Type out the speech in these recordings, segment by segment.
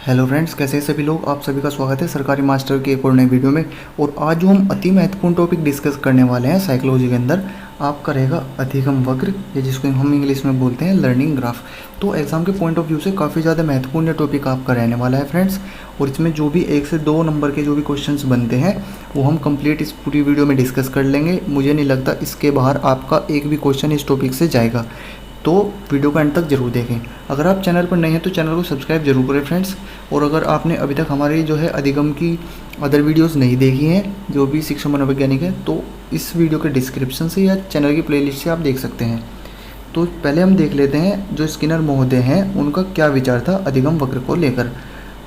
Hello friends, कैसे हैं सभी लोग। आप सभी का स्वागत है सरकारी मास्टर के एक और नए वीडियो में। और आज जो हम अति महत्वपूर्ण टॉपिक डिस्कस करने वाले हैं साइकोलॉजी के अंदर, आपका रहेगा अधिगम वक्र, या जिसको हम इंग्लिश में बोलते हैं लर्निंग ग्राफ। तो एग्जाम के पॉइंट ऑफ व्यू से काफ़ी ज़्यादा महत्वपूर्ण टॉपिक आपका रहने वाला है फ्रेंड्स। और इसमें जो भी 1 से 2 नंबर के जो भी क्वेश्चंस बनते हैं वो हम कंप्लीट इस पूरी वीडियो में डिस्कस कर लेंगे। मुझे नहीं लगता इसके बाहर आपका एक भी क्वेश्चन इस टॉपिक से जाएगा, तो वीडियो को एंड तक जरूर देखें। अगर आप चैनल पर नए हैं तो चैनल को सब्सक्राइब जरूर करें फ्रेंड्स। और अगर आपने अभी तक हमारी जो है अधिगम की अदर वीडियोस नहीं देखी हैं, जो भी शिक्षा मनोवैज्ञानिक है, तो इस वीडियो के डिस्क्रिप्शन से या चैनल की प्लेलिस्ट से आप देख सकते हैं। तो पहले हम देख लेते हैं जो स्किनर महोदय हैं उनका क्या विचार था अधिगम वक्र को लेकर।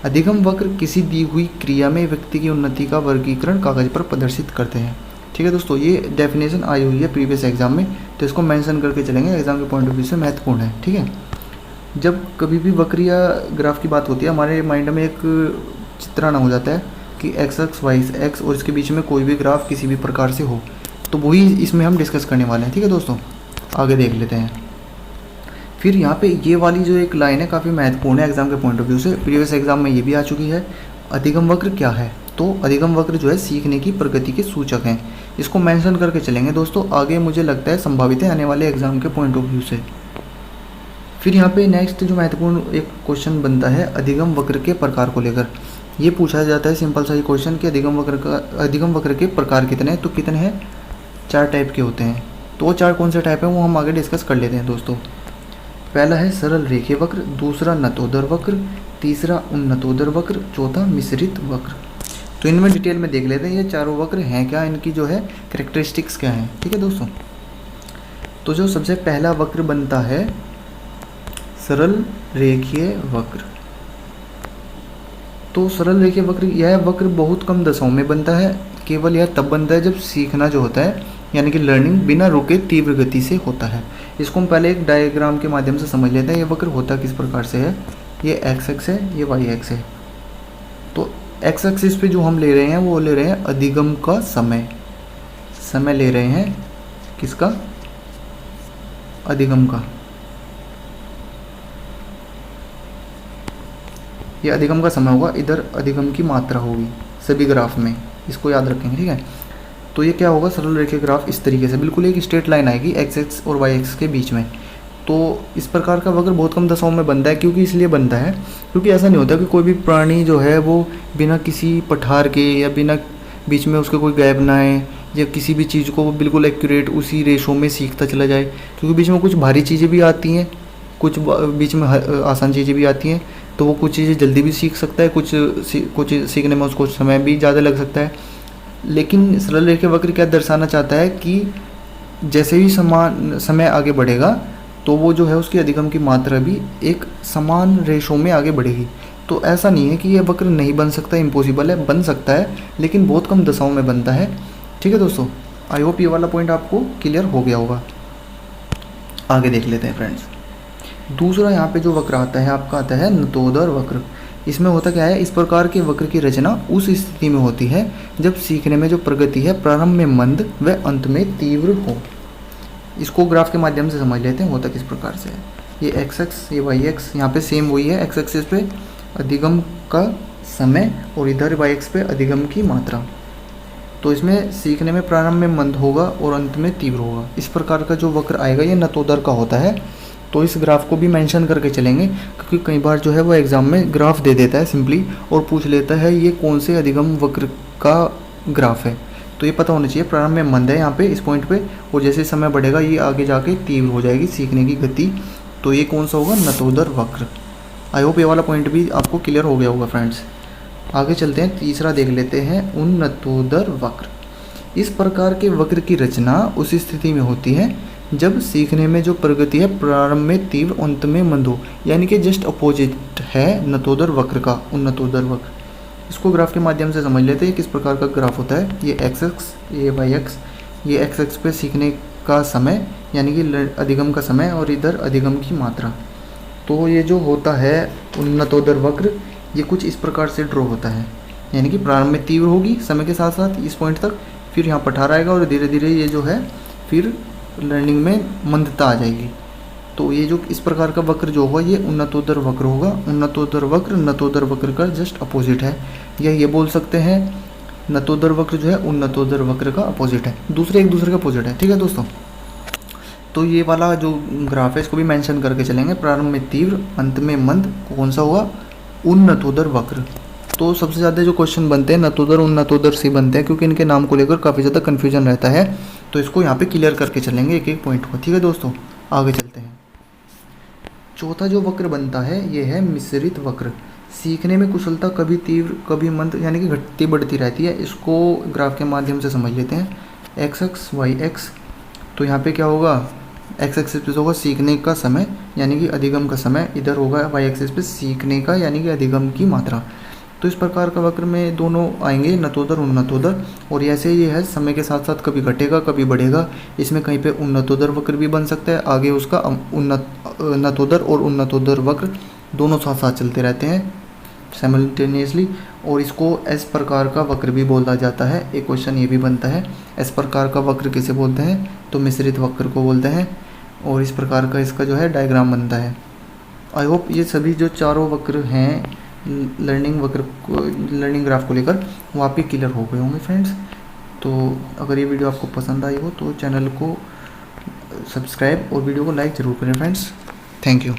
अधिगम वक्र किसी दी हुई क्रिया में व्यक्ति की उन्नति का वर्गीकरण कागज पर प्रदर्शित करते हैं। ठीक है दोस्तों, ये डेफिनेशन आई हुई है प्रीवियस एग्जाम में, तो इसको मेंशन करके चलेंगे, एग्जाम के पॉइंट ऑफ व्यू से महत्वपूर्ण है। ठीक है, जब कभी भी वक्र या ग्राफ की बात होती है, हमारे माइंड में एक चित्रण हो जाता है कि एक्स एक्स वाई एक्स और इसके बीच में कोई भी ग्राफ किसी भी प्रकार से हो, तो वही इसमें हम डिस्कस करने वाले हैं। ठीक है दोस्तों, आगे देख लेते हैं। फिर यहाँ पे ये वाली जो एक लाइन है काफ़ी महत्वपूर्ण है एग्जाम के पॉइंट ऑफ व्यू से, प्रीवियस एग्जाम में ये भी आ चुकी है। अधिगम वक्र क्या है? तो अधिगम वक्र जो है सीखने की प्रगति के सूचक हैं। इसको मेंशन करके चलेंगे दोस्तों, आगे मुझे लगता है संभावित है आने वाले एग्जाम के पॉइंट ऑफ व्यू से। फिर यहाँ पे नेक्स्ट जो महत्वपूर्ण एक क्वेश्चन बनता है अधिगम वक्र के प्रकार को लेकर। ये पूछा जाता है सिंपल सा ही क्वेश्चन कि अधिगम वक्र के प्रकार कितने हैं? तो कितने हैं? 4 टाइप के होते हैं। तो वो 4 कौन से टाइप हैं वो हम आगे डिस्कस कर लेते हैं दोस्तों। पहला है सरल रेखीय वक्र, दूसरा नतोदर वक्र, तीसरा उन्नतोदर वक्र, चौथा मिश्रित वक्र। तो इनमें डिटेल में देख लेते हैं ये चारों वक्र हैं क्या, इनकी जो है कैरेक्टरिस्टिक्स क्या हैं। ठीक है दोस्तों, तो जो सबसे पहला वक्र बनता है सरल रेखीय वक्र। तो सरल रेखीय वक्र, यह वक्र बहुत कम दशाओं में बनता है। केवल यह तब बनता है जब सीखना जो होता है यानी कि लर्निंग बिना रुके तीव्र गति से होता है। इसको हम पहले एक डायग्राम के माध्यम से समझ लेते हैं। ये वक्र होता किस प्रकार से है, ये एक्स एक्स है, ये वाई एक्स है। तो एक्स एक्सिस पे जो हम ले रहे हैं वो ले रहे हैं अधिगम का समय ले रहे हैं किसका? अधिगम का। ये अधिगम का समय होगा, इधर अधिगम की मात्रा होगी सभी ग्राफ में, इसको याद रखेंगे। ठीक है, तो ये क्या होगा, सरल रेखीय ग्राफ इस तरीके से बिल्कुल एक स्ट्रेट लाइन आएगी एक्स एक्स और वाई एक्स के बीच में। तो इस प्रकार का वक्र बहुत कम दशाओं में बनता है। क्योंकि इसलिए बनता है क्योंकि ऐसा नहीं होता कि कोई भी प्राणी जो है वो बिना किसी पठार के या बिना बीच में उसके कोई गैप ना आए या किसी भी चीज़ को वो बिल्कुल एक्यूरेट उसी रेशो में सीखता चला जाए। क्योंकि बीच में कुछ भारी चीज़ें भी आती हैं, कुछ बीच में आसान चीज़ें भी आती हैं, तो वो कुछ चीज़ें जल्दी भी सीख सकता है, कुछ सीखने में उसको समय भी ज़्यादा लग सकता है। लेकिन सरल रेखीय वक्र क्या दर्शाना चाहता है कि जैसे ही समान समय आगे बढ़ेगा तो वो जो है उसकी अधिगम की मात्रा भी एक समान रेशो में आगे बढ़ेगी। तो ऐसा नहीं है कि ये वक्र नहीं बन सकता, इम्पॉसिबल है, बन सकता है, लेकिन बहुत कम दशाओं में बनता है। ठीक है दोस्तों, आई होप ये वाला पॉइंट आपको क्लियर हो गया होगा। आगे देख लेते हैं फ्रेंड्स। दूसरा यहाँ पे जो वक्र आता है आपका आता है नतोदर वक्र। इसमें होता क्या है, इस प्रकार के वक्र की रचना उस स्थिति में होती है जब सीखने में जो प्रगति है प्रारंभ में मंद व अंत में तीव्र हो। इसको ग्राफ के माध्यम से समझ लेते हैं होता किस प्रकार से है। ये एक्स एक्स, ये वाई एक्स, यहाँ पे सेम वही है, एक्स एक्सिस पे अधिगम का समय और इधर वाई एक्स पे अधिगम की मात्रा। तो इसमें सीखने में प्रारंभ में मंद होगा और अंत में तीव्र होगा। इस प्रकार का जो वक्र आएगा ये नतोदर का होता है। तो इस ग्राफ को भी मेंशन करके चलेंगे क्योंकि कई बार जो है वो एग्जाम में ग्राफ दे देता है सिंपली और पूछ लेता है ये कौन से अधिगम वक्र का ग्राफ है। तो ये पता होना चाहिए प्रारंभ में मंद है यहाँ पे इस पॉइंट पे, और जैसे समय बढ़ेगा ये आगे जाके तीव्र हो जाएगी सीखने की गति। तो ये कौन सा होगा? नतोदर वक्र। आई होप ये वाला पॉइंट भी आपको क्लियर हो गया होगा फ्रेंड्स। आगे चलते हैं, तीसरा देख लेते हैं उन्नतोदर वक्र। इस प्रकार के वक्र की रचना उस स्थिति में होती है जब सीखने में जो प्रगति है प्रारंभ में तीव्र अंत में मंद हो, यानी कि जस्ट अपोजिट है नतोदर वक्र का उन्नतोदर वक्र। इसको ग्राफ के माध्यम से समझ लेते हैं किस प्रकार का ग्राफ होता है। ये एक्स एक्स, ये वाई एक्स, ये एक्स एक्स पे सीखने का समय यानी कि अधिगम का समय और इधर अधिगम की मात्रा। तो ये जो होता है उन्नतोदर वक्र ये कुछ इस प्रकार से ड्रॉ होता है, यानी कि प्रारंभ में तीव्र होगी समय के साथ साथ इस पॉइंट तक, फिर यहाँ पठार आएगा और धीरे धीरे ये जो है फिर लर्निंग में मंदता आ जाएगी। तो ये जो इस प्रकार का वक्र जो होगा ये उन्नतोदर वक्र होगा। उन्नतोदर वक्र नतोदर वक्र का जस्ट अपोजिट है, या ये बोल सकते हैं नतोदर वक्र जो है उन्नतोदर वक्र का अपोजिट है, दूसरे एक दूसरे का अपोजिट है। ठीक है दोस्तों, तो ये वाला जो ग्राफ है इसको भी मेंशन करके चलेंगे। प्रारंभ में तीव्र, अंत में मंद, कौन सा होगा? उन्नतोदर वक्र। तो सबसे ज़्यादा जो क्वेश्चन बनते हैं नतोदर उन्नतोदर से बनते हैं, क्योंकि इनके नाम को लेकर काफ़ी ज़्यादा कन्फ्यूजन रहता है। तो इसको यहाँ पे क्लियर करके चलेंगे एक एक पॉइंट को। ठीक है दोस्तों, आगे चलते हैं। चौथा जो वक्र बनता है ये है मिश्रित वक्र। सीखने में कुशलता कभी तीव्र कभी मंद यानी कि घटती बढ़ती रहती है। इसको ग्राफ के माध्यम से समझ लेते हैं। एक्स एक्स वाई एक्स, तो यहाँ पे क्या होगा? एक्स एक्सिस पे होगा सीखने का समय यानी कि अधिगम का समय, इधर होगा वाई एक्सिस पे सीखने का यानी कि अधिगम की मात्रा। तो इस प्रकार का वक्र में दोनों आएंगे नतोदर उन्नतोदर, और ऐसे ये है समय के साथ साथ कभी घटेगा कभी बढ़ेगा। इसमें कहीं पे उन्नतोदर वक्र भी बन सकता है, आगे उसका नतोदर और उन्नतोदर वक्र दोनों साथ साथ चलते रहते हैं साइमल्टेनियसली, और इसको इस प्रकार का वक्र भी बोला जाता है। एक क्वेश्चन ये भी बनता है, इस प्रकार का वक्र किसे बोलते हैं? तो मिश्रित वक्र को बोलते हैं, और इस प्रकार का इसका जो है डायग्राम बनता है। आई होप ये सभी जो चारों वक्र हैं लर्निंग ग्राफ को लेकर वो आपके क्लियर हो गए होंगे फ्रेंड्स। तो अगर ये वीडियो आपको पसंद आई हो तो चैनल को सब्सक्राइब और वीडियो को लाइक ज़रूर करें फ्रेंड्स। Thank you.